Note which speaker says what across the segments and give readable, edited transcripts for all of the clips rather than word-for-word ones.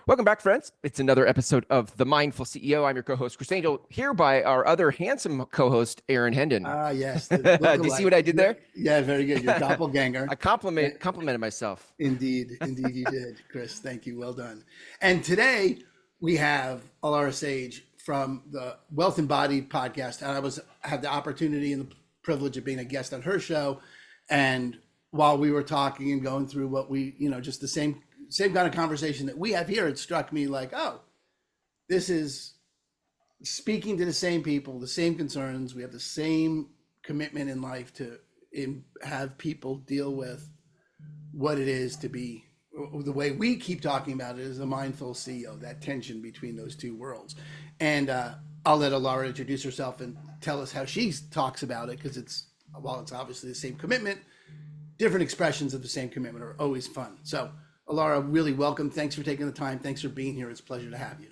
Speaker 1: Welcome back, friends. It's another episode of The Mindful CEO. I'm your co-host, Chris Angell, here by our other handsome co-host, Aaron Hendon.
Speaker 2: Ah, yes, the
Speaker 1: Do you see what
Speaker 2: look-alike.
Speaker 1: I did there?
Speaker 2: Yeah, very good. Your
Speaker 1: I
Speaker 2: doppelganger. Eh,
Speaker 1: complimented myself.
Speaker 2: indeed you did, Chris. Thank you. Well done. And today we have Alara Sage from the Wealth Embodied podcast, and had the opportunity and the privilege of being a guest on her show. And while we were talking and going through what we, just the same kind of conversation that we have here, it struck me like, oh, this is speaking to the same people, the same concerns. We have the same commitment in life to have people deal with what it is to be, the way we keep talking about it, is a mindful CEO, that tension between those two worlds. And I'll let Alara introduce herself and tell us how she talks about it, because while it's obviously the same commitment, different expressions of the same commitment are always fun. So Alara, really welcome. Thanks for taking the time. Thanks for being here. It's a pleasure to have you.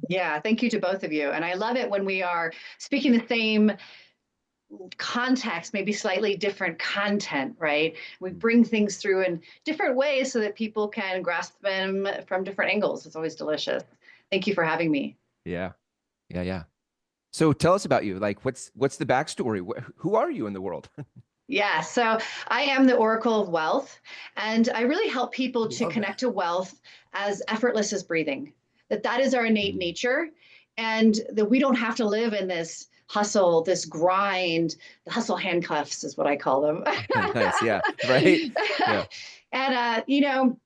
Speaker 3: Yeah, thank you to both of you. And I love it when we are speaking the same context, maybe slightly different content, right? We bring things through in different ways so that people can grasp them from different angles. It's always delicious. Thank you for having me.
Speaker 1: Yeah. So tell us about you. Like, what's the backstory? Who are you in the world?
Speaker 3: Yeah, so I am the Oracle of Wealth, and I really help people to connect to wealth as effortless as breathing. That is our innate nature, and that we don't have to live in this hustle, this grind. The hustle handcuffs is what I call them.
Speaker 1: Nice, yeah, right? Yeah.
Speaker 3: And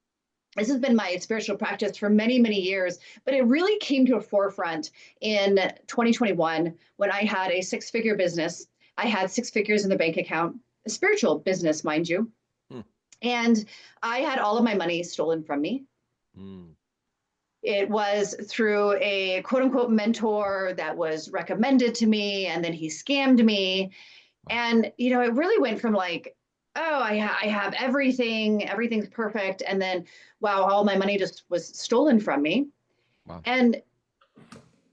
Speaker 3: this has been my spiritual practice for many, many years, but it really came to a forefront in 2021 when I had a six-figure business. I had six figures in the bank account, a spiritual business, mind you. And I had all of my money stolen from me. It was through a quote unquote mentor that was recommended to me, and then he scammed me. And, it really went from like, oh, I have everything, everything's perfect. And then, wow, all my money just was stolen from me.
Speaker 1: Wow.
Speaker 3: And,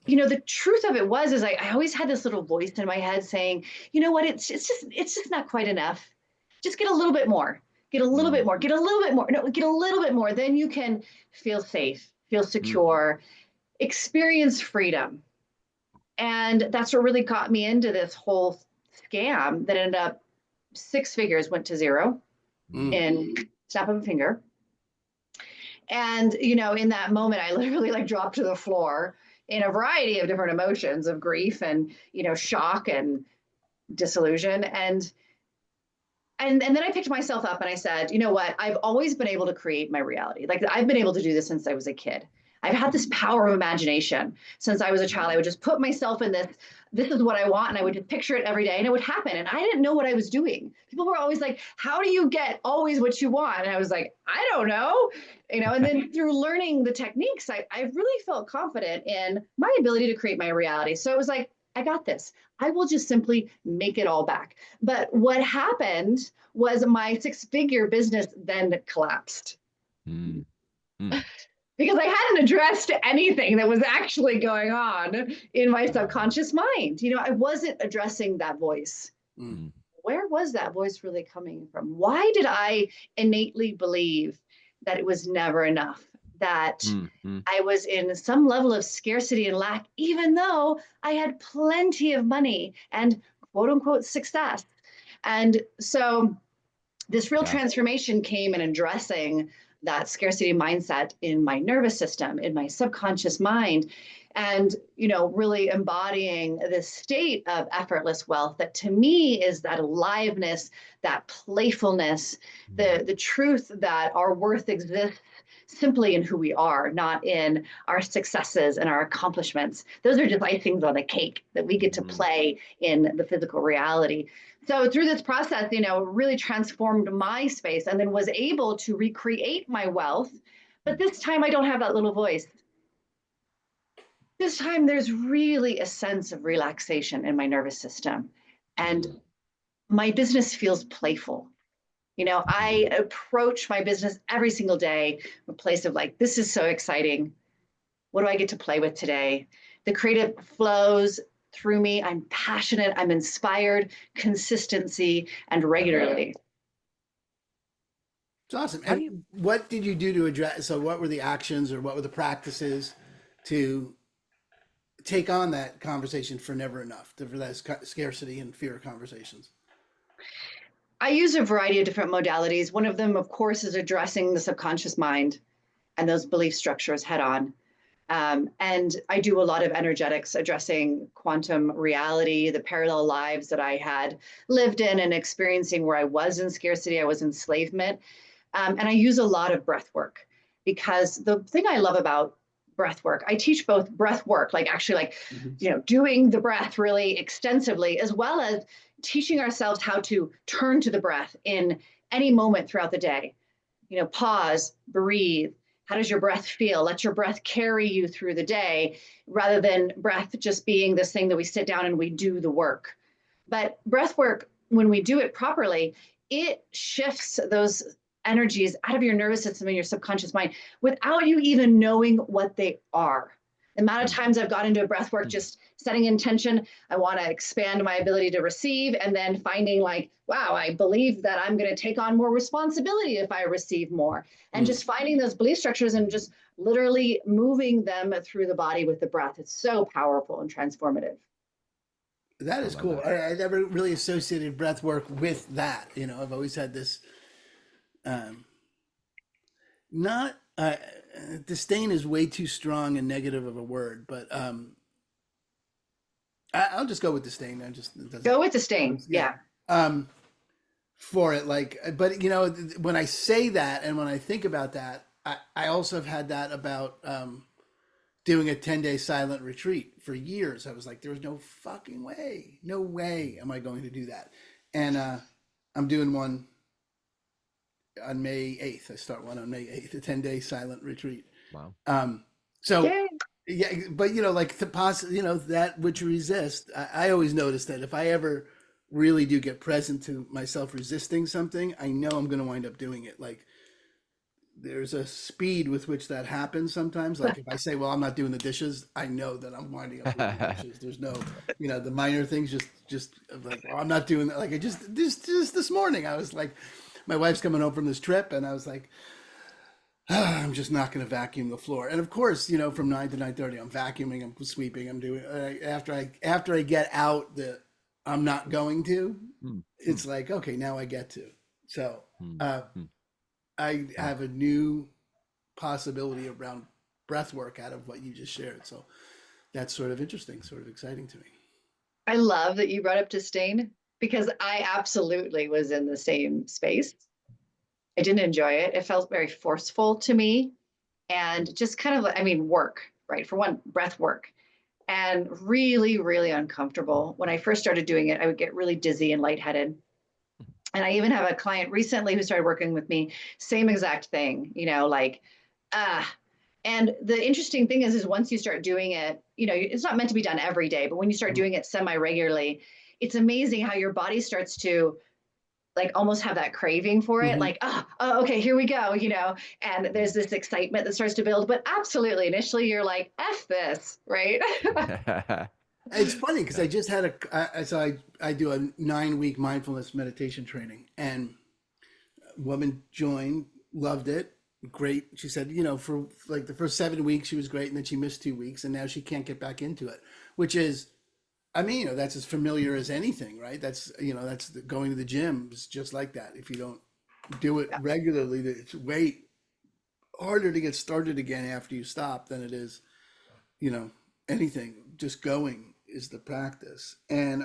Speaker 3: the truth of it is I always had this little voice in my head saying, you know what, it's just not quite enough. Just get a little bit more, get a little bit more, get a little bit more. No, get a little bit more. Then you can feel safe, feel secure, experience freedom. And that's what really got me into this whole scam that ended up six figures went to zero in snap of a finger. And, in that moment, I literally dropped to the floor in a variety of different emotions of grief and, shock and disillusion. And then I picked myself up and I said, you know what? I've always been able to create my reality. Like, I've been able to do this since I was a kid. I've had this power of imagination since I was a child. I would just put myself in this is what I want, and I would just picture it every day, and it would happen. And I didn't know what I was doing. People were always like, how do you get always what you want? And I was like, I don't know. And then through learning the techniques, I really felt confident in my ability to create my reality. So it was like, I got this. I will just simply make it all back. But what happened was my six-figure business then collapsed. Because I hadn't addressed anything that was actually going on in my subconscious mind. I wasn't addressing that voice. Where was that voice really coming from? Why did I innately believe that it was never enough? That I was in some level of scarcity and lack, even though I had plenty of money and quote unquote success. And so this real transformation came in addressing that scarcity mindset in my nervous system, in my subconscious mind, and really embodying this state of effortless wealth that to me is that aliveness, that playfulness, the truth that our worth exists simply in who we are, not in our successes and our accomplishments. Those are just icings on the cake that we get to play in the physical reality. So through this process, really transformed my space and then was able to recreate my wealth. But this time I don't have that little voice. This time there's really a sense of relaxation in my nervous system. And my business feels playful. I approach my business every single day from a place of like, this is so exciting. What do I get to play with today? The creative flows through me. I'm passionate. I'm inspired, consistency, and regularly.
Speaker 2: It's awesome.
Speaker 1: How do you?
Speaker 2: And what did you do to address? So, what were the actions or what were the practices to take on that conversation for never enough, for that scarcity and fear conversations?
Speaker 3: I use a variety of different modalities. One of them, of course, is addressing the subconscious mind and those belief structures head on. And I do a lot of energetics addressing quantum reality, the parallel lives that I had lived in and experiencing where I was in scarcity, I was in enslavement. And I use a lot of breath work because the thing I love about breath work, I teach both breath work, like actually like, doing the breath really extensively, as well as teaching ourselves how to turn to the breath in any moment throughout the day. Pause, breathe. How does your breath feel? Let your breath carry you through the day rather than breath just being this thing that we sit down and we do the work. But breath work, when we do it properly, it shifts those energies out of your nervous system and your subconscious mind without you even knowing what they are. The amount of times I've got into a breath work, just setting intention, I want to expand my ability to receive, and then finding like, wow, I believe that I'm going to take on more responsibility if I receive more. And just finding those belief structures and just literally moving them through the body with the breath. It's so powerful and transformative.
Speaker 2: That is cool. I never really associated breath work with that. I've always had this, not, disdain is way too strong and negative of a word, but I'll just go with disdain.
Speaker 3: Go with disdain. Yeah.
Speaker 2: For it, like, but when I say that and when I think about that, I also have had that about doing a 10-day silent retreat for years. I was like, there's no fucking way, no way am I going to do that. And I'm doing one on May 8th. I start one on May 8th, a 10-day silent retreat.
Speaker 1: Wow.
Speaker 2: So
Speaker 3: Yay.
Speaker 2: yeah, but like the that which resist, I always notice that if I ever really do get present to myself resisting something, I know I'm going to wind up doing it. Like there's a speed with which that happens sometimes. Like if I say, well, I'm not doing the dishes, I know that I'm winding up doing the dishes. There's no, the minor things just like, oh, I'm not doing that. Like just this morning, I was like, my wife's coming home from this trip and I was like, I'm just not going to vacuum the floor. And of course, from 9 to 9:30, I'm vacuuming, I'm sweeping, I'm doing, after I get out the, I'm not going to, it's like, okay, now I get to. So I have a new possibility around breath work out of what you just shared. So that's sort of interesting, sort of exciting to me.
Speaker 3: I love that you brought up disdain because I absolutely was in the same space. I didn't enjoy it. It felt very forceful to me and just kind of, work, right? For one, breath work. And really, really uncomfortable. When I first started doing it, I would get really dizzy and lightheaded. And I even have a client recently who started working with me, same exact thing, and the interesting thing is once you start doing it, it's not meant to be done every day, but when you start doing it semi-regularly, it's amazing how your body starts to like almost have that craving for it. Like, oh, okay, here we go, and there's this excitement that starts to build. But absolutely, initially you're like, F this, right?
Speaker 2: It's funny because I just had I do a 9-week mindfulness meditation training, and a woman joined, loved it, great. She said, for like the first 7 weeks she was great, and then she missed 2 weeks, and now she can't get back into it, which is, that's as familiar as anything, right? That's going to the gym is just like that. If you don't do it regularly, it's way harder to get started again after you stop than it is, anything. Just going is the practice. And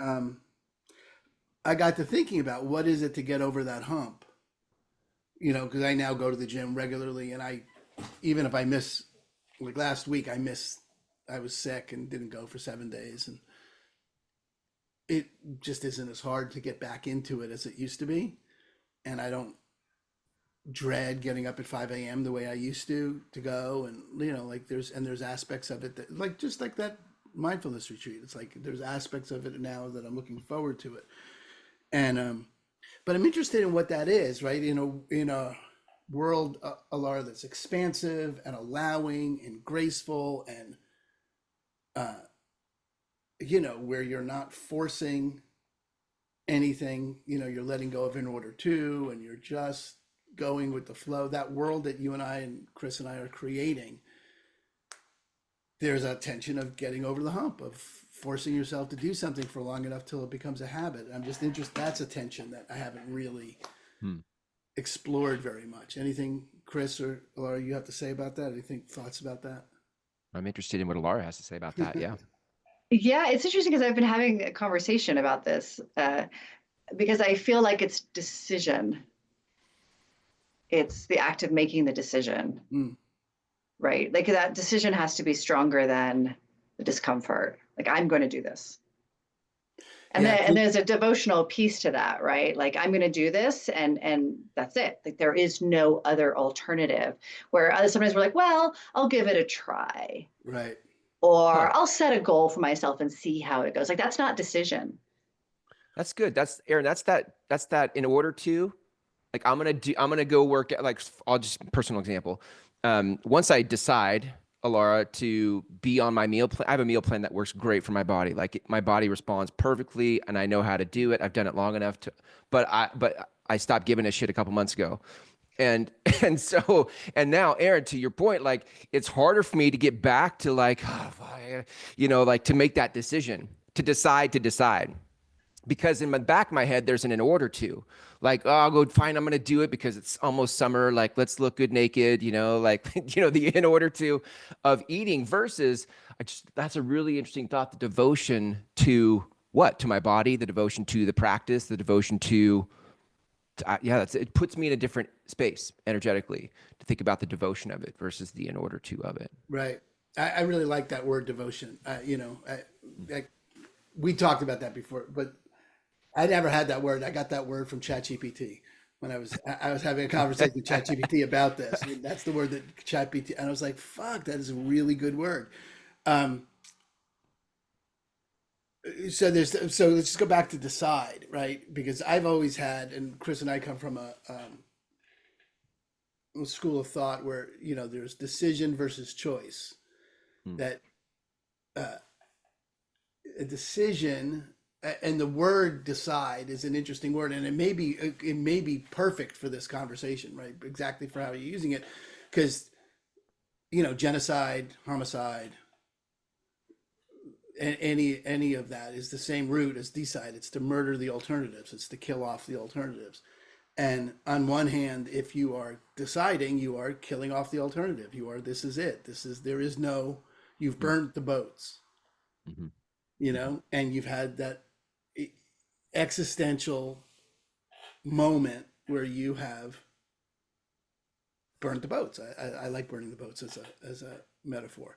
Speaker 2: I got to thinking about what is it to get over that hump, because I now go to the gym regularly, and even if I miss, like last week, I was sick and didn't go for 7 days, and it just isn't as hard to get back into it as it used to be. And I don't dread getting up at 5 a.m. the way I used to go. And, like there's aspects of it that like, just like that mindfulness retreat. It's like, there's aspects of it now that I'm looking forward to it. And, but I'm interested in what that is, right? In a world, Alara, that's expansive and allowing and graceful and, where you're not forcing anything, you're letting go of in order to, and you're just going with the flow, that world that you and I and Chris and I are creating, there's a tension of getting over the hump, of forcing yourself to do something for long enough till it becomes a habit. I'm just interested. That's a tension that I haven't really explored very much. Anything, Chris or Alara, you have to say about that? Anything, thoughts about that?
Speaker 1: I'm interested in what Alara has to say about that. Yeah.
Speaker 3: Yeah, it's interesting because I've been having a conversation about this because I feel like it's decision. It's the act of making the decision, right? Like that decision has to be stronger than the discomfort. Like I'm going to do this. And
Speaker 2: Yeah,
Speaker 3: then and there's a devotional piece to that, right? Like I'm going to do this and that's it. Like there is no other alternative. Where sometimes we're like, well, I'll give it a try.
Speaker 2: right.
Speaker 3: Or I'll set a goal for myself and see how it goes. Like that's not decision.
Speaker 1: That's good. That's Aaron. That's that in order to, like, I'm going to go work at, like, I'll just personal example. Once I decide, Alara, to be on my meal plan, I have a meal plan that works great for my body. Like my body responds perfectly and I know how to do it. I've done it long enough to, but I stopped giving a shit a couple months ago. And now, Aaron, to your point, like it's harder for me to get back to like, like to make that decision, to decide, because in the back of my head, there's an in order to, like, oh, I'll go fine. I'm going to do it because it's almost summer. Like, let's look good naked, like, the in order to of eating versus that's a really interesting thought. The devotion to what? To my body, the devotion to the practice, the devotion to it puts me in a different space energetically to think about the devotion of it versus the in order to of it.
Speaker 2: Right. I really like that word devotion. We talked about that before, but I never had that word. I got that word from ChatGPT when I was having a conversation with ChatGPT about this. And that's the word that ChatGPT, and I was like, fuck, that is a really good word. So let's just go back to decide, right? Because I've always had, and Chris and I come from a school of thought where, there's decision versus choice. That a decision, and the word decide is an interesting word, and it may be perfect for this conversation, right? Exactly for how you're using it, because genocide, homicide, any of that is the same root as decide. It's to murder the alternatives. It's to kill off the alternatives. And on one hand, if you are deciding, you are killing off the alternative. This is it. You've burnt the boats, and you've had that existential moment where you have burnt the boats. I like burning the boats as a metaphor.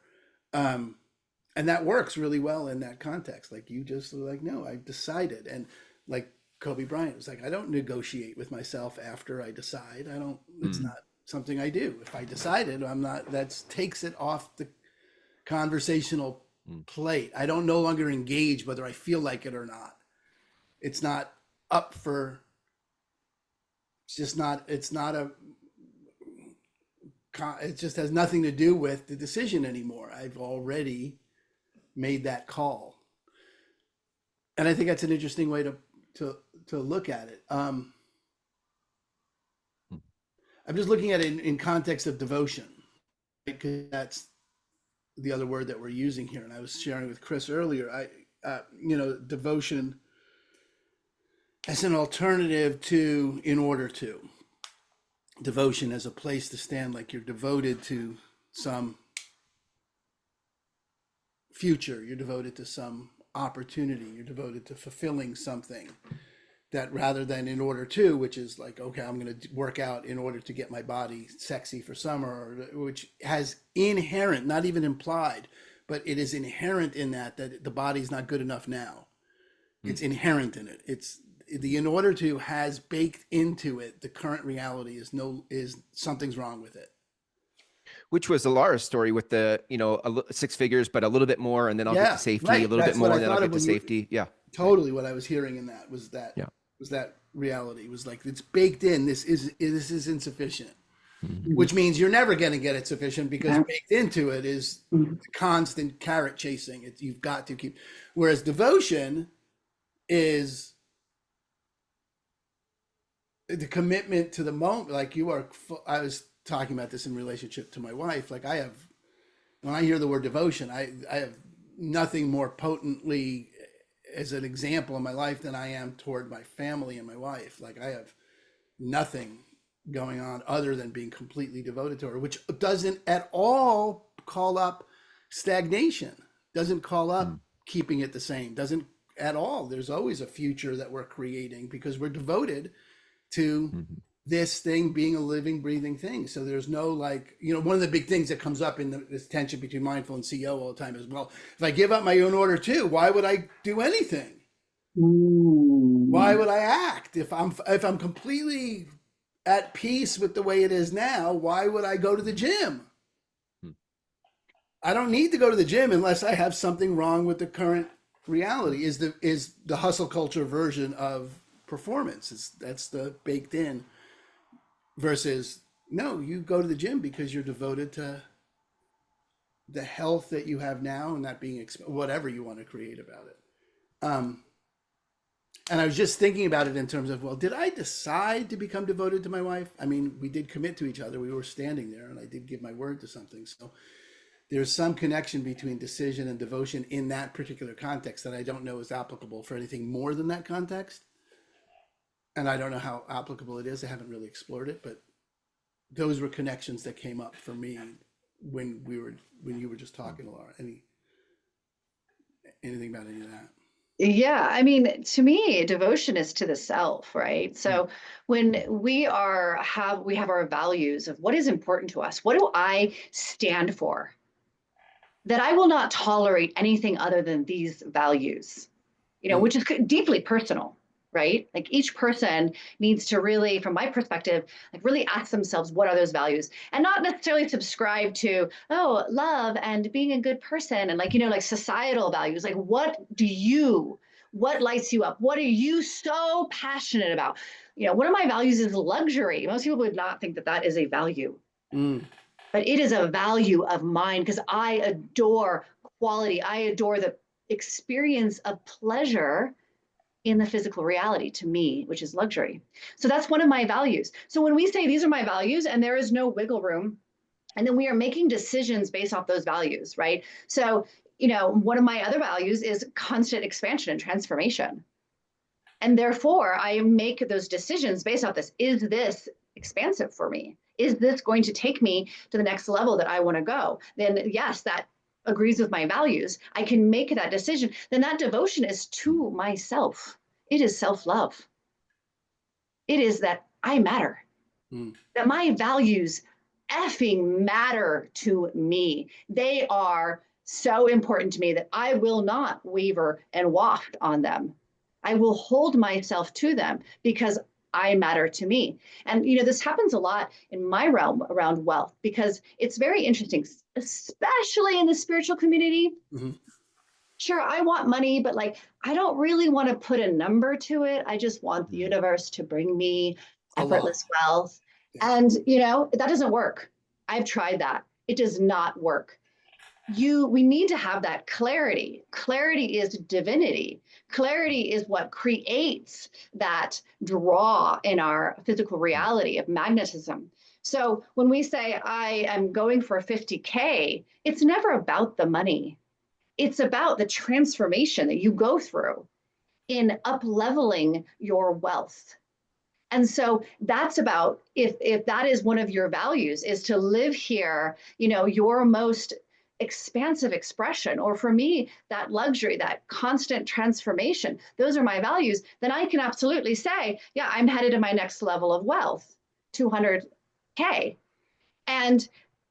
Speaker 2: And that works really well in that context. Like you just were like, no, I've decided. And like Kobe Bryant was like, I don't negotiate with myself after I decide. It's not something I do. If I decided, that takes it off the conversational plate. I don't no longer engage whether I feel like it or not. It's not up for, it just has nothing to do with the decision anymore. I've already made that call. And I think that's an interesting way to look at it. I'm just looking at it in context of devotion, because that's the other word that we're using here. And I was sharing with Chris earlier, devotion as an alternative to in order to. Devotion as a place to stand, like you're devoted to some future, you're devoted to some opportunity, you're devoted to fulfilling something, that rather than in order to, which is like, okay, I'm going to work out in order to get my body sexy for summer, which has inherent, not even implied, but it is inherent in that the body's not good enough now. It's inherent in it. It's the in order to has baked into it the current reality is something's wrong with it.
Speaker 1: Which was Alara's story with the, 6 figures, but a little bit more, and then I'll get to safety,
Speaker 2: right.
Speaker 1: a little
Speaker 2: That's
Speaker 1: bit more,
Speaker 2: what I
Speaker 1: and then I'll
Speaker 2: thought
Speaker 1: get
Speaker 2: of
Speaker 1: to
Speaker 2: when you-
Speaker 1: safety. Yeah.
Speaker 2: Totally. What I was hearing in that was that reality was like, it's baked in. This is insufficient, which means you're never going to get it sufficient, because baked into it is the constant carrot chasing. You've got to keep, whereas devotion is the commitment to the moment, like you are, I was talking about this in relationship to my wife. Like I have, when I hear the word devotion, I have nothing more potently as an example in my life than I am toward my family and my wife. Like I have nothing going on other than being completely devoted to her, which doesn't at all call up stagnation, doesn't call up keeping it the same, doesn't at all. There's always a future that we're creating because we're devoted to this thing being a living, breathing thing. So there's no like, you know, one of the big things that comes up in this tension between mindful and CEO all the time is, well, if I give up my own order too, why would I do anything? Why would I act if I'm completely at peace with the way it is now? Why would I go to the gym? I don't need to go to the gym unless I have something wrong with the current reality. Is the hustle culture version of performance? That's the baked in versus no, you go to the gym because you're devoted to the health that you have now and that being whatever you want to create about it. And I was just thinking about it in terms of, well, did I decide to become devoted to my wife? I mean, we did commit to each other. We were standing there and I did give my word to something. So there's some connection between decision and devotion in that particular context that I don't know is applicable for anything more than that context. And I don't know how applicable it is. I haven't really explored it, but those were connections that came up for me when you were just talking, Laura. Anything about any of that?
Speaker 3: Yeah, I mean, to me, devotion is to the self, right? So when we have our values of what is important to us, what do I stand for? That I will not tolerate anything other than these values, you know, which is deeply personal, right? Like each person needs to really, from my perspective, like really ask themselves, what are those values? And not necessarily subscribe to, oh, love and being a good person and like, you know, like societal values. Like what lights you up? What are you so passionate about? You know, one of my values is luxury. Most people would not think that that is a value. But it is a value of mine because I adore quality. I adore the experience of pleasure in the physical reality to me, which is luxury. So that's one of my values. So when we say these are my values and there is no wiggle room, and then we are making decisions based off those values, right? So, you know, one of my other values is constant expansion and transformation. And therefore, I make those decisions based off this. Is this expansive for me? Is this going to take me to the next level that I want to go? Then yes, that agrees with my values. I can make that decision. Then that devotion is to myself. It is self-love. It is that I matter, that my values effing matter to me. They are so important to me that I will not waver and waft on them. I will hold myself to them because I matter to me. And, you know, this happens a lot in my realm around wealth because it's very interesting, especially in the spiritual community. Sure, I want money, but like, I don't really want to put a number to it. I just want the universe to bring me effortless wealth. And, you know, that doesn't work. I've tried that. It does not work. We need to have that clarity. Clarity is divinity. Clarity is what creates that draw in our physical reality of magnetism. So when we say I am going for 50K, it's never about the money. It's about the transformation that you go through in up-leveling your wealth. And so that's about, if that is one of your values, is to live here, you know, your most expansive expression, or for me, that luxury, that constant transformation, those are my values, then I can absolutely say, yeah, I'm headed to my next level of wealth, 200K. And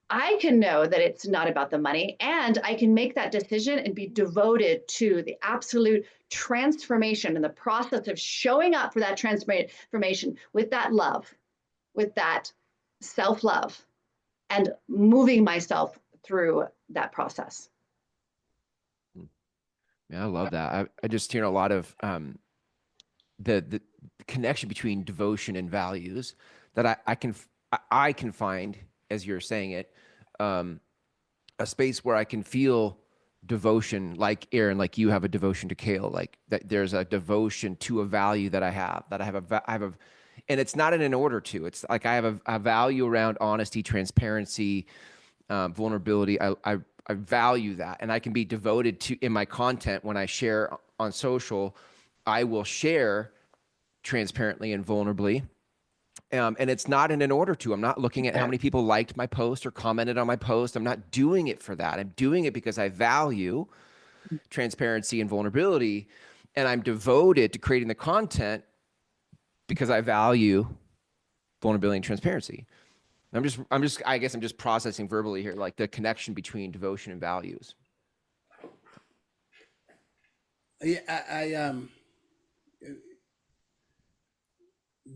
Speaker 3: I can know that it's not about the money, and I can make that decision and be devoted to the absolute transformation and the process of showing up for that transformation with that love, with that self-love, and moving myself through that process.
Speaker 1: Yeah, I love that. I just hear a lot of the connection between devotion and values that I can find, as you're saying it, a space where I can feel devotion, like Aaron, like you have a devotion to kale, like that there's a devotion to a value that I have And it's not in an order to. It's like I have a value around honesty, transparency, vulnerability. I value that, and I can be devoted to in my content when I share on social. I will share transparently and vulnerably. And it's not in an order to. I'm not looking at how many people liked my post or commented on my post. I'm not doing it for that. I'm doing it because I value transparency and vulnerability, and I'm devoted to creating the content because I value vulnerability and transparency. I guess I'm just processing verbally here, like the connection between devotion and values.
Speaker 2: Yeah,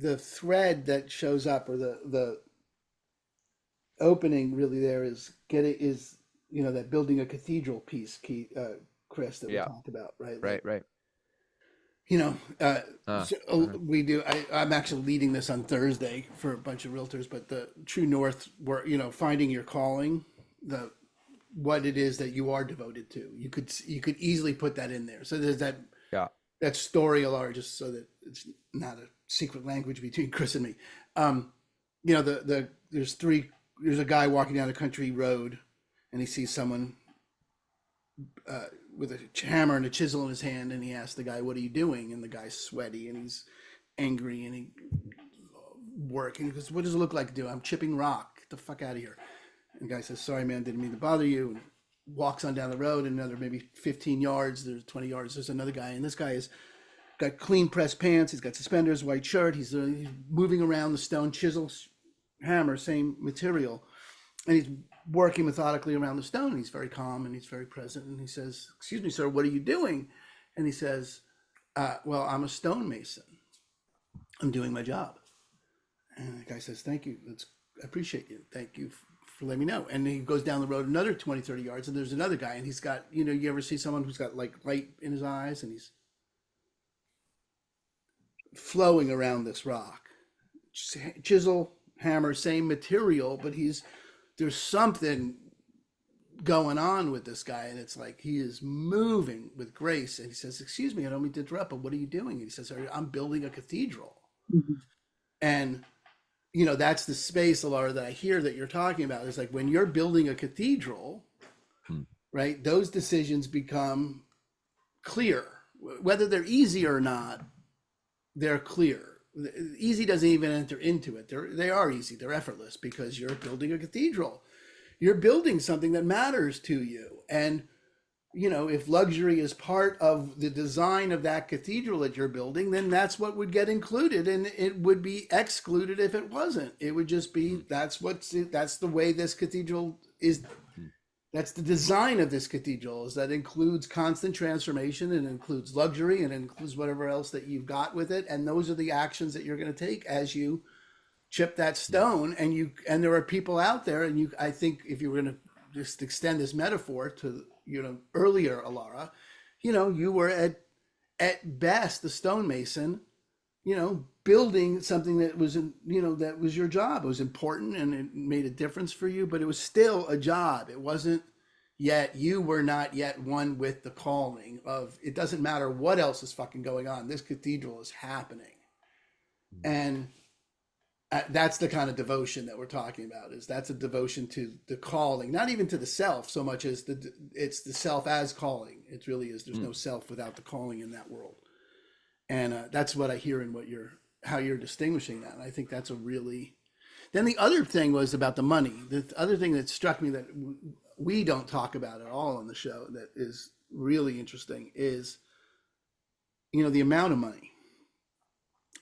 Speaker 2: the thread that shows up, or the opening really there is that building a cathedral piece, Chris, that we talked about, right?
Speaker 1: Right, right.
Speaker 2: We do. I'm actually leading this on Thursday for a bunch of realtors, but the true north, where finding your calling, what it is that you are devoted to. You could easily put that in there. So there's that story, Alara, just so that it's not a secret language between Chris and me. There's a guy walking down a country road, and he sees someone with a hammer and a chisel in his hand, and he asks the guy, "What are you doing?" And the guy's sweaty and he's angry and he working. He goes, "What does it look like to do?" "I'm chipping rock. Get the fuck out of here." And the guy says, "Sorry, man, didn't mean to bother you." And walks on down the road, and another maybe 15 yards, there's 20 yards, there's another guy, and this guy has got clean pressed pants, he's got suspenders, white shirt, he's moving around the stone, chisel, hammer, same material, and he's working methodically around the stone, and he's very calm and he's very present, and he says, "Excuse me, sir, what are you doing?" And he says, "Well, I'm a stonemason. I'm doing my job." And the guy says, "Thank you, I appreciate you, thank you for letting me know." And he goes down the road another 20, 30 yards, and there's another guy, and he's got, you ever see someone who's got like light in his eyes, and he's flowing around this rock, chisel, hammer, same material, but there's something going on with this guy, and it's like he is moving with grace. And he says, "Excuse me, I don't mean to interrupt, but what are you doing?" And he says, "I'm building a cathedral." Mm-hmm. And that's the space, Alara, that I hear that you're talking about. Is like when you're building a cathedral, right? Those decisions become clear, whether they're easy or not. They're clear. Easy doesn't even enter into it. They are easy. They're effortless because you're building a cathedral. You're building something that matters to you. And, if luxury is part of the design of that cathedral that you're building, then that's what would get included, and it would be excluded if it wasn't. It would just be, that's the way this cathedral is. That's the design of this cathedral, is that includes constant transformation, and includes luxury, and includes whatever else that you've got with it. And those are the actions that you're going to take as you chip that stone. And there are people out there, and I think if you were going to just extend this metaphor to, earlier, Alara, you were at best the stonemason, building something that was, that was your job. It was important and it made a difference for you, but it was still a job. It wasn't yet, you were not yet one with the calling of, it doesn't matter what else is fucking going on. This cathedral is happening. And that's the kind of devotion that we're talking about. That's a devotion to the calling, not even to the self so much as it's the self as calling. It really is. There's no self without the calling in that world. And that's what I hear in how you're distinguishing that. And I think that's then the other thing was about the money. The other thing that struck me that we don't talk about at all on the show that is really interesting is, the amount of money.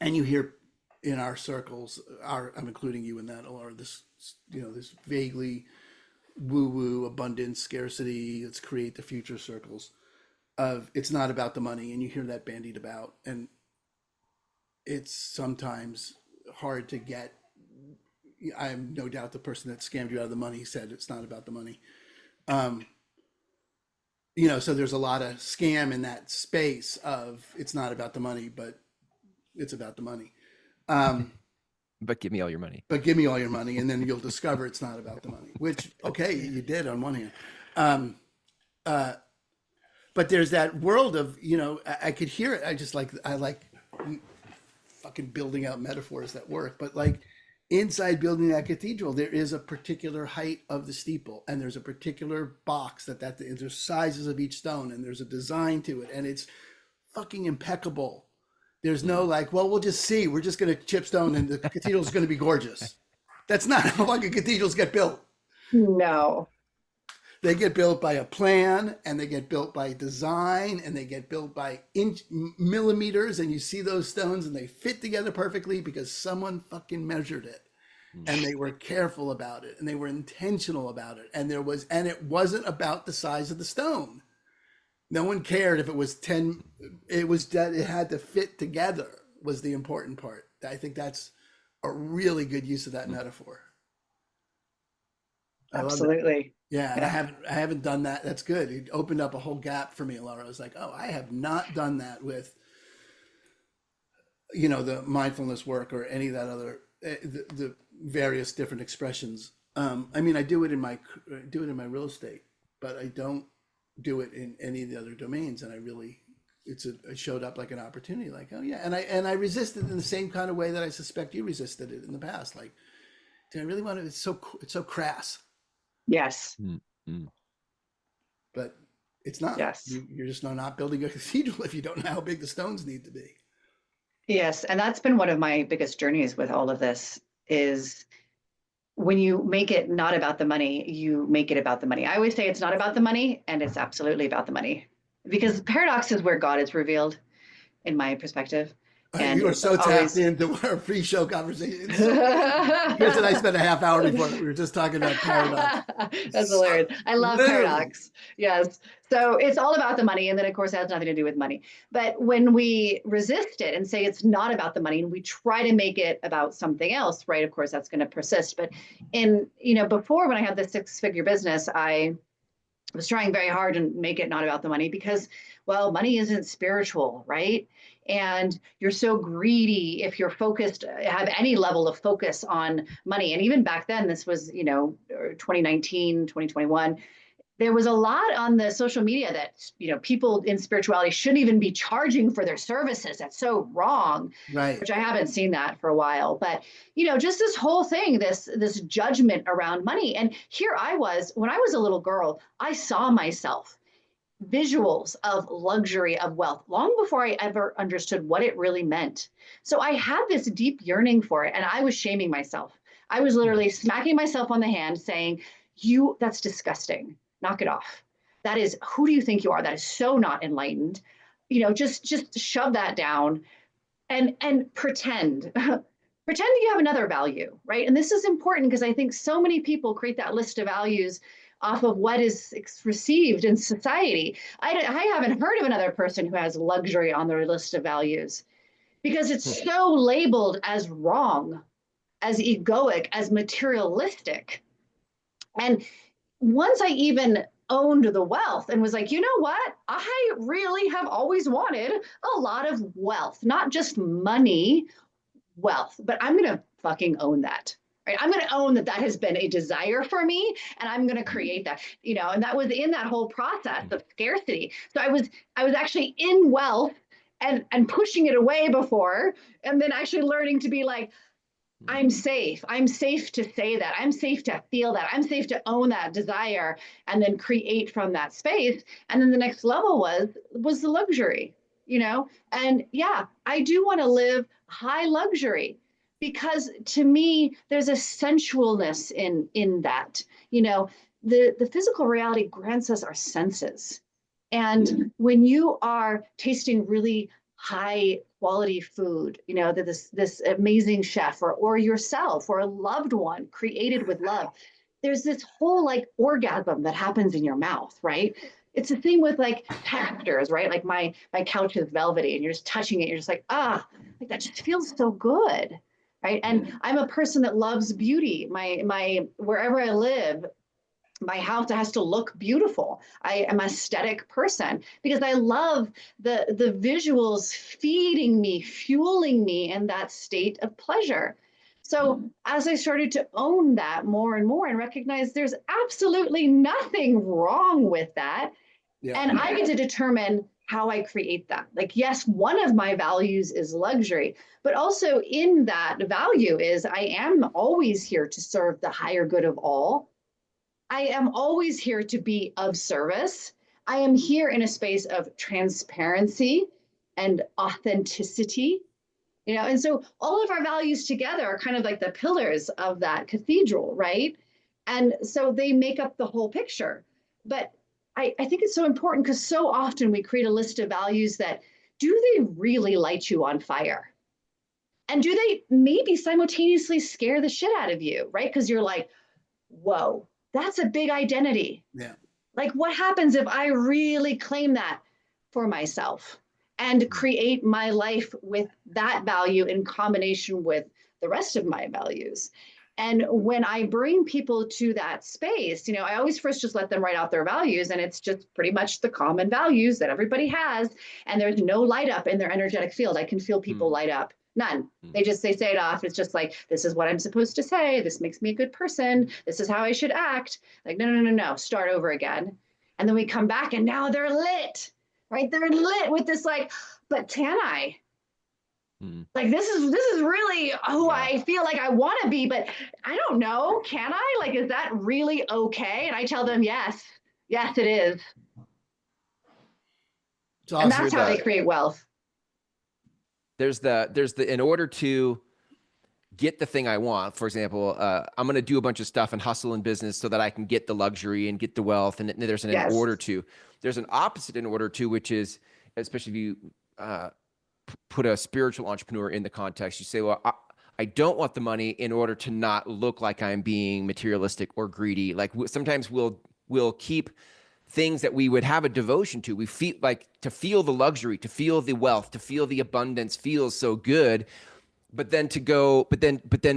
Speaker 2: And you hear in our circles, I'm including you in that, or this vaguely woo-woo abundance, scarcity, let's create the future circles of, it's not about the money. And you hear that bandied about, and it's sometimes hard to get. I have no doubt the person that scammed you out of the money said it's not about the money. So there's a lot of scam in that space of, it's not about the money, but it's about the money.
Speaker 1: But give me all your money.
Speaker 2: And then you'll discover it's not about the money, which, okay, you did on one hand. But there's that world of, I could hear it. I like fucking building out metaphors that work, but like inside building that cathedral, there is a particular height of the steeple, and there's a particular box there's sizes of each stone, and there's a design to it, and it's fucking impeccable. There's no like, well, we'll just see. We're just going to chip stone, and the cathedral's going to be gorgeous. That's not how fucking cathedrals get built.
Speaker 3: No.
Speaker 2: They get built by a plan, and they get built by design, and they get built by millimeters, and you see those stones and they fit together perfectly because someone fucking measured it, and they were careful about it, and they were intentional about it, and it wasn't about the size of the stone. No one cared if it was 10. It was that it had to fit together was the important part. I think that's a really good use of that metaphor.
Speaker 3: Absolutely.
Speaker 2: Yeah, and I haven't done that. That's good. It opened up a whole gap for me, Alara. I was like, oh, I have not done that with, the mindfulness work or any of that other the various different expressions. I mean, I do it in my real estate, but I don't do it in any of the other domains. And it showed up like an opportunity. Like, oh yeah, and I resisted in the same kind of way that I suspect you resisted it in the past. Like, do I really want to? It's so crass.
Speaker 3: Yes.
Speaker 1: Mm-hmm.
Speaker 2: But it's not.
Speaker 3: Yes.
Speaker 2: You're just not building a cathedral if you don't know how big the stones need to be.
Speaker 3: Yes. And that's been one of my biggest journeys with all of this is when you make it not about the money, you make it about the money. I always say it's not about the money, and it's absolutely about the money, because paradox is where God is revealed, in my perspective. And
Speaker 2: you are so tapped into our pre-show conversation. Chris and I spent a half hour before we were just talking about paradox.
Speaker 3: That's hilarious. I love paradox. Yes. So it's all about the money. And then, of course, it has nothing to do with money. But when we resist it and say it's not about the money, and we try to make it about something else, right? Of course, that's going to persist. But before, when I had the 6-figure business, I was trying very hard to make it not about the money because, well, money isn't spiritual, right? And you're so greedy if you're focused, have any level of focus on money. And even back then, this was, 2019, 2021, there was a lot on the social media that, people in spirituality shouldn't even be charging for their services. That's so wrong,
Speaker 2: right?
Speaker 3: Which I haven't seen that for a while. But, just this whole thing, this judgment around money. And here I was, when I was a little girl, I saw myself visuals of luxury, of wealth, long before I ever understood what it really meant. So I had this deep yearning for it, and I was shaming myself. I was literally smacking myself on the hand saying, that's disgusting. Knock it off. That is, who do you think you are? That is so not enlightened. Just shove that down and pretend. Pretend you have another value, right? And this is important because I think so many people create that list of values off of what is received in society. I haven't heard of another person who has luxury on their list of values because it's so labeled as wrong, as egoic, as materialistic. And once I even owned the wealth and was like, you know what? I really have always wanted a lot of wealth, not just money, wealth, but I'm going to fucking own that. Right? I'm going to own that has been a desire for me, and I'm going to create that, and that was in that whole process of scarcity. So I was actually in wealth and pushing it away before, and then actually learning to be like, I'm safe. I'm safe to say that. I'm safe to feel that. I'm safe to own that desire and then create from that space. And then the next level was the luxury, and yeah, I do want to live high luxury. Because to me, there's a sensualness in that. The physical reality grants us our senses. And when you are tasting really high quality food, that this amazing chef or yourself or a loved one created with love, there's this whole like orgasm that happens in your mouth, right? It's a thing with like textures, right? Like my couch is velvety and you're just touching it. You're just like, like that just feels so good. Right. And I'm a person that loves beauty. My wherever I live, my house has to look beautiful. I am an aesthetic person because I love the visuals feeding me, fueling me in that state of pleasure. So as I started to own that more and more and recognize there's absolutely nothing wrong with that,
Speaker 2: Yeah.
Speaker 3: And I get to determine how I create that. Like, yes, one of my values is luxury, but also in that value is I am always here to serve the higher good of all. I am always here to be of service. I am here in a space of transparency and authenticity. And so all of our values together are kind of like the pillars of that cathedral, right? And so they make up the whole picture. But I think it's so important because so often we create a list of values that do they really light you on fire? And do they maybe simultaneously scare the shit out of you, right? Because you're like, whoa, that's a big identity.
Speaker 2: Yeah.
Speaker 3: Like, what happens if I really claim that for myself and create my life with that value in combination with the rest of my values? And when I bring people to that space, I always first just let them write out their values, and it's just pretty much the common values that everybody has. And there's no light up in their energetic field. I can feel people light up. None. They say it off. It's just like, this is what I'm supposed to say. This makes me a good person. This is how I should act. Like, no. Start over again. And then we come back and now they're lit, right? They're lit with this like, but can I? Like, this is really who I feel like I want to be, but I don't know. Can I? Like, is that really okay? And I tell them, yes, it is. And that's how they create wealth.
Speaker 1: There's the in order to get the thing I want, for example, I'm going to do a bunch of stuff and hustle in business so that I can get the luxury and get the wealth. And there's an in order to. There's an opposite in order to, which is, especially if you put a spiritual entrepreneur in the context, you say, well, I don't want the money in order to not look like I'm being materialistic or greedy. Like sometimes we'll keep things that we would have a devotion to. We feel like to feel the luxury, to feel the wealth, to feel the abundance feels so good. But then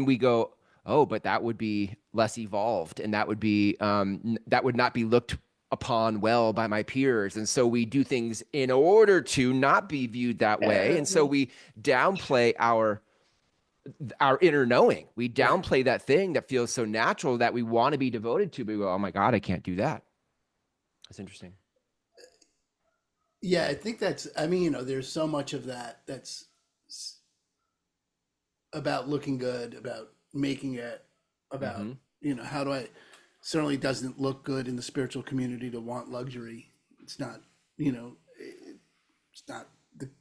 Speaker 1: we go, oh, but that would be less evolved, and that would be that would not be looked upon well by my peers. And so we do things in order to not be viewed that way. And so we downplay our inner knowing. We downplay that thing that feels so natural that we want to be devoted to, but we go, oh my God, I can't do that. That's interesting.
Speaker 2: Yeah, I think there's so much of that that's about looking good, about making it, about, how do I, certainly doesn't look good in the spiritual community to want luxury. It's not, it's not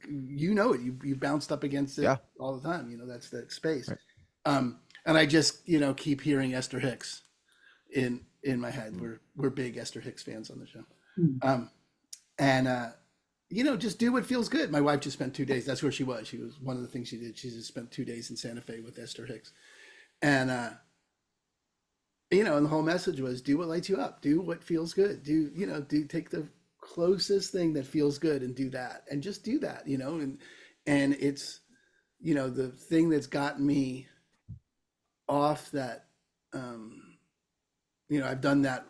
Speaker 2: you bounced up against it all the time. That's that space. Right. And I just, keep hearing Esther Hicks in my head. We're big Esther Hicks fans on the show. Just do what feels good. My wife just spent 2 days. That's where she was. She was one of the things she did. She just spent 2 days in Santa Fe with Esther Hicks. And, and the whole message was do what lights you up, do what feels good, do take the closest thing that feels good and do that, and just do that, and it's, the thing that's gotten me off that, I've done that.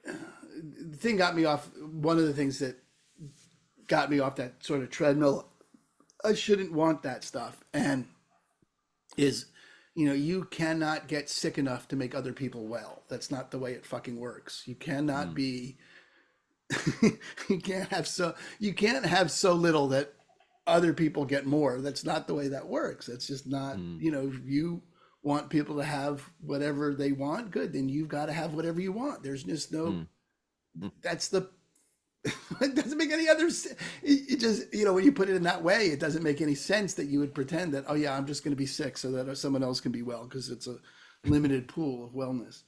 Speaker 2: The thing got me off, one of the things that got me off that sort of treadmill, I shouldn't want that stuff, and is, you cannot get sick enough to make other people well. That's not the way it fucking works. You cannot be, you can't have so little that other people get more. That's not the way that works. That's just not, you want people to have whatever they want. Good. Then you've got to have whatever you want. There's just no, that's the, it doesn't make any other sense. It just, when you put it in that way, it doesn't make any sense that you would pretend that, oh yeah, I'm just going to be sick so that someone else can be well, because it's a limited pool of wellness.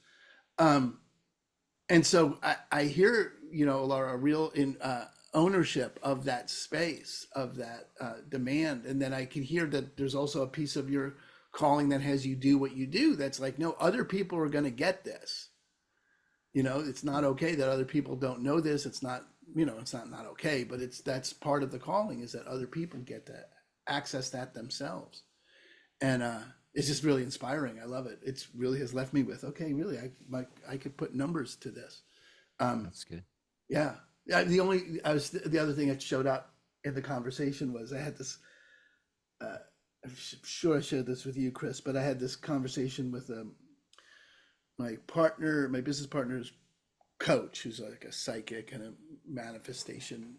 Speaker 2: And so I hear, Alara, a real ownership of that space, of that demand. And then I can hear that there's also a piece of your calling that has you do what you do. That's like, no, other people are going to get this. It's not okay that other people don't know this. It's not, it's not okay, but that's part of the calling, is that other people get to access that themselves. And it's just really inspiring. I love it. It's really has left me with, okay, really, I could put numbers to this.
Speaker 1: That's good.
Speaker 2: Yeah. The other thing that showed up in the conversation was I had this, I'm sure I shared this with you, Chris, but I had this conversation with my business partner's coach who's like a psychic and a manifestation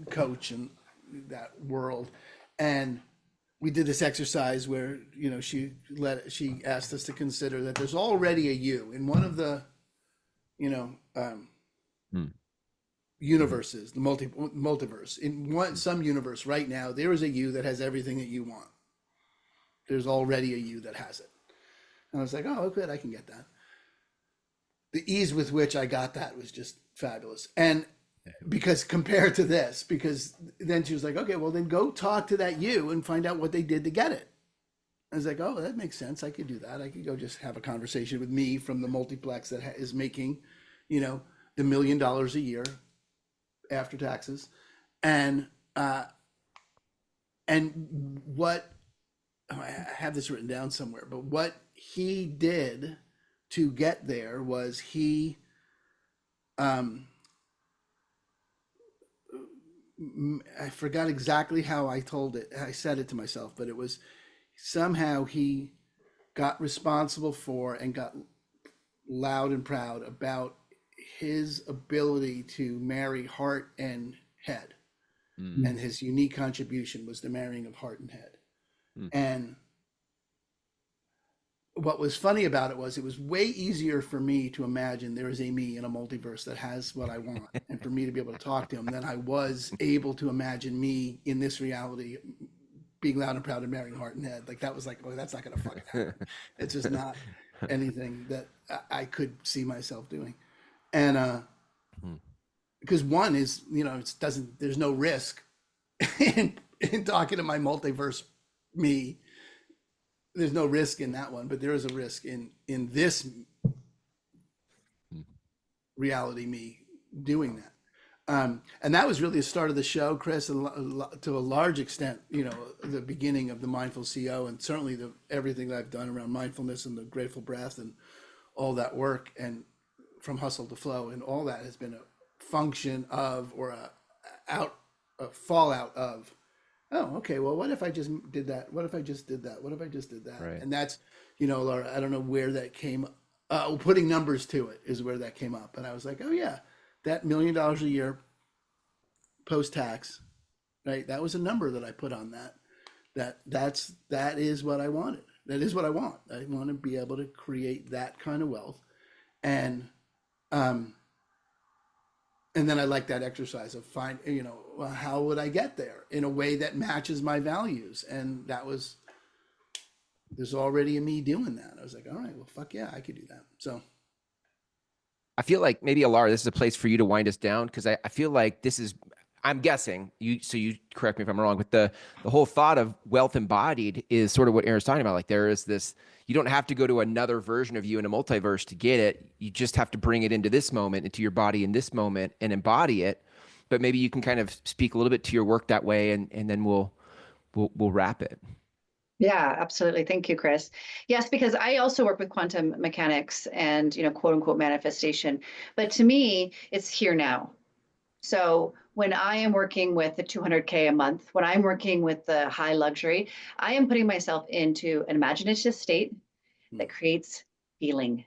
Speaker 2: coach in that world. And we did this exercise where, you know, she asked us to consider that there's already a you in one of the, you know, universes, the multiverse. In some universe right now, there is a you that has everything that you want. There's already a you that has it. And I was like, oh, good, I can get that. The ease with which I got that was just fabulous. And because compared to this, because then she was like, okay, well then go talk to that you and find out what they did to get it. I was like, oh, that makes sense. I could do that. I could go just have a conversation with me from the multiplex that is making, you know, the $1 million a year after taxes. And what, I have this written down somewhere, but what he did to get there was he, I forgot exactly how I told it. I said it to myself, but it was somehow he got responsible for and got loud and proud about his ability to marry heart and head. And his unique contribution was the marrying of heart and head. And what was funny about it was way easier for me to imagine there is a me in a multiverse that has what I want and for me to be able to talk to him than I was able to imagine me in this reality being loud and proud and marrying heart and head. Like that was like, oh, that's not going to fucking happen. It's just not anything that I could see myself doing. And because one is, you know, there's no risk in talking to my multiverse me. There's no risk in that one, but there is a risk in this reality me doing that. And that was really the start of the show, Chris, and to a large extent, you know, the beginning of the Mindful CO, and certainly everything that I've done around mindfulness and the grateful breath and all that work, and from hustle to flow, and all that has been a function of, or a fallout of, oh, okay, well, what if I just did that? What if I just did that? What if I just did that? Right. And that's, you know, Laura, I don't know where that came, putting numbers to it is where that came up. And I was like, oh yeah, that $1 million a year post-tax, right? That was a number that I put on that. That is what I wanted. That is what I want. I want to be able to create that kind of wealth. And then I like that exercise of you know, well, how would I get there in a way that matches my values? And there's already a me doing that. I was like, all right, well, fuck yeah, I could do that. So
Speaker 1: I feel like maybe, Alara, this is a place for you to wind us down, because I feel like this is, I'm guessing, so you correct me if I'm wrong, but the whole thought of wealth embodied is sort of what Aaron's talking about. Like there is this, you don't have to go to another version of you in a multiverse to get it. You just have to bring it into this moment, into your body in this moment, and embody it. But maybe you can kind of speak a little bit to your work that way, and then we'll wrap it.
Speaker 3: Yeah, absolutely. Thank you, Chris. Yes, because I also work with quantum mechanics and, you know, quote unquote manifestation. But to me, it's here now. So when I am working with the 200K a month, when I'm working with the high luxury, I am putting myself into an imaginative state that creates feeling,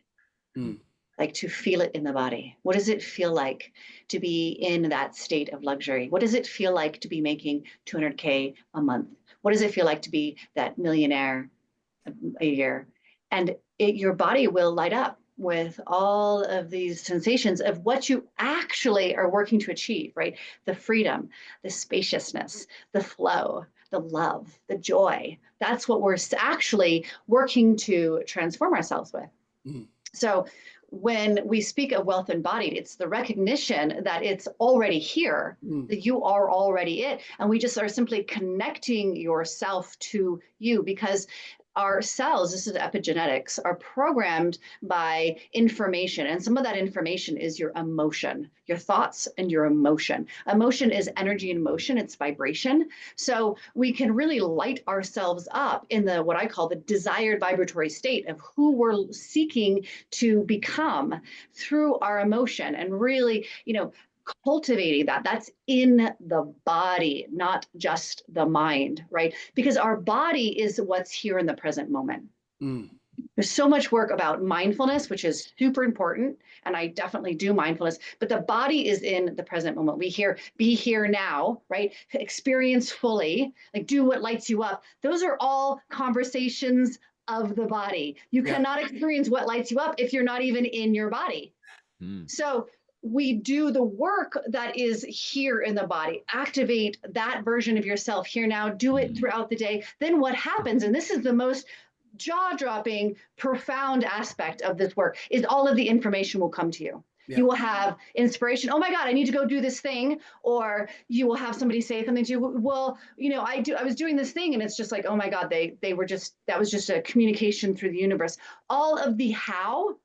Speaker 3: like to feel it in the body. What does it feel like to be in that state of luxury? What does it feel like to be making 200K a month? What does it feel like to be that millionaire a year? And your body will light up with all of these sensations of what you actually are working to achieve, right? The freedom, the spaciousness, the flow, the love, the joy. That's what we're actually working to transform ourselves with. So when we speak of wealth embodied, it's the recognition that it's already here, that you are already it. And we just are simply connecting yourself to you, because our cells, this is epigenetics, are programmed by information. And some of that information is your emotion, your thoughts and your emotion. Emotion is energy in motion, it's vibration. So we can really light ourselves up in the, what I call the desired vibratory state of who we're seeking to become through our emotion, and really, you know, cultivating that. That's in the body, not just the mind, right? Because our body is what's here in the present moment. There's so much work about mindfulness, which is super important. And I definitely do mindfulness, but the body is in the present moment. We hear, be here now, right? Experience fully, like do what lights you up. Those are all conversations of the body. You cannot experience what lights you up if you're not even in your body. So we do the work that is here in the body, activate that version of yourself here now, do it throughout the day. Then what happens, and this is the most jaw-dropping, profound aspect of this work, is all of the information will come to you. Yeah. You will have inspiration. Oh my God, I need to go do this thing. Or you will have somebody say something to you. Well, I was doing this thing, and it's just like, oh my God, that was just a communication through the universe. All of the how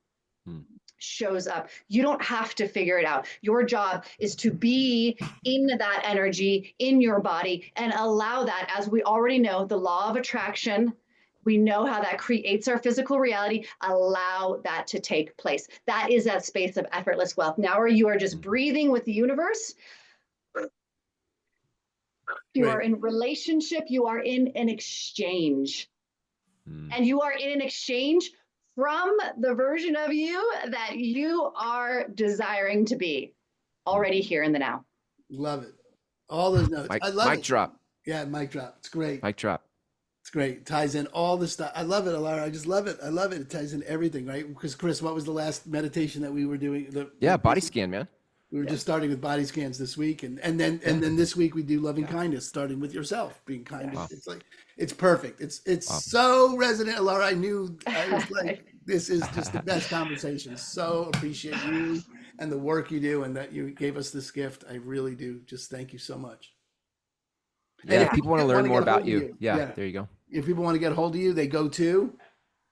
Speaker 3: shows up. You don't have to figure it out. Your job is to be in that energy in your body and allow that, as we already know, the law of attraction. We know how that creates our physical reality. Allow that to take place. That is that space of effortless wealth. Now, where you are just breathing with the universe, you are in relationship, you are in an exchange. And you are in an exchange from the version of you that you are desiring to be, already here in the now.
Speaker 2: Love it. All those notes. I love it.
Speaker 1: Mic drop.
Speaker 2: Yeah, mic drop. It's great.
Speaker 1: Mic drop.
Speaker 2: It's great. It ties in all the stuff. I love it, Alara. I just love it. I love it. It ties in everything, right? Because Chris, what was the last meditation that we were doing?
Speaker 1: Body scan, man.
Speaker 2: We were just starting with body scans this week, and then this week we do loving kindness, starting with yourself, being kind. Wow. It's like, it's perfect. It's so resonant, Alara. I was like, this is just the best conversation. So appreciate you and the work you do, and that you gave us this gift. I really do. Just thank you so much.
Speaker 1: Yeah, if people want to learn more about you. Yeah, there you go.
Speaker 2: If people want to get a hold of you, they go to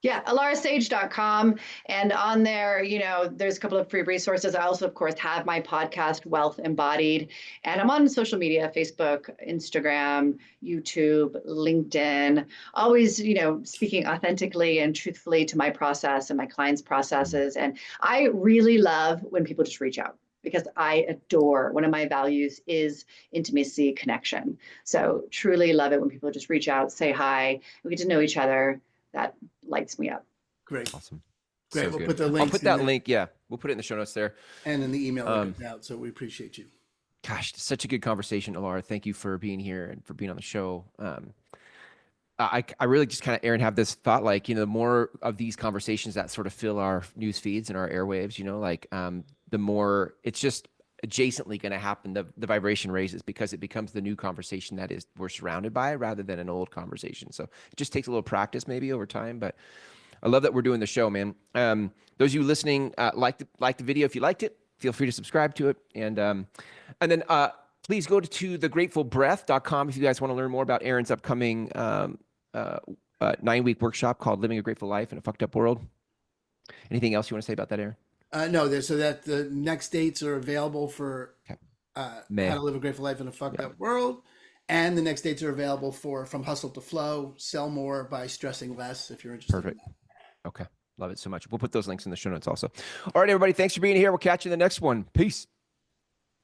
Speaker 3: alarasage.com. And on there, there's a couple of free resources. I also, of course, have my podcast, Wealth Embodied. And I'm on social media, Facebook, Instagram, YouTube, LinkedIn, always, speaking authentically and truthfully to my process and my clients' processes. And I really love when people just reach out, because I adore, one of my values is intimacy, connection. So truly love it when people just reach out, say hi, we get to know each other. That lights me up.
Speaker 2: Great.
Speaker 1: Awesome.
Speaker 2: Great.
Speaker 1: So
Speaker 2: we'll
Speaker 1: good.
Speaker 2: put the link.
Speaker 1: I'll put that link. Yeah. We'll put it in the show notes there.
Speaker 2: And in the email out. So we appreciate you.
Speaker 1: Gosh, such a good conversation, Alara. Thank you for being here and for being on the show. I really just kind of, Aaron, have this thought, like, the more of these conversations that sort of fill our news feeds and our airwaves, the more it's just adjacently going to happen. The vibration raises because it becomes the new conversation that we're surrounded by, rather than an old conversation. So it just takes a little practice maybe over time, but I love that we're doing the show, man. Those of you listening, like the video. If you liked it, feel free to subscribe to it. And then please go to thegratefulbreath.com if you guys want to learn more about Aaron's upcoming 9-week workshop called Living a Grateful Life in a Fucked Up World. Anything else you want to say about that, Aaron?
Speaker 2: No, so that the next dates are available for How to Live a Grateful Life in a Fucked Up World. And the next dates are available for From Hustle to Flow, Sell More by Stressing Less, if you're interested.
Speaker 1: Perfect. In that. Okay. Love it so much. We'll put those links in the show notes also. All right, everybody. Thanks for being here. We'll catch you in the next one. Peace.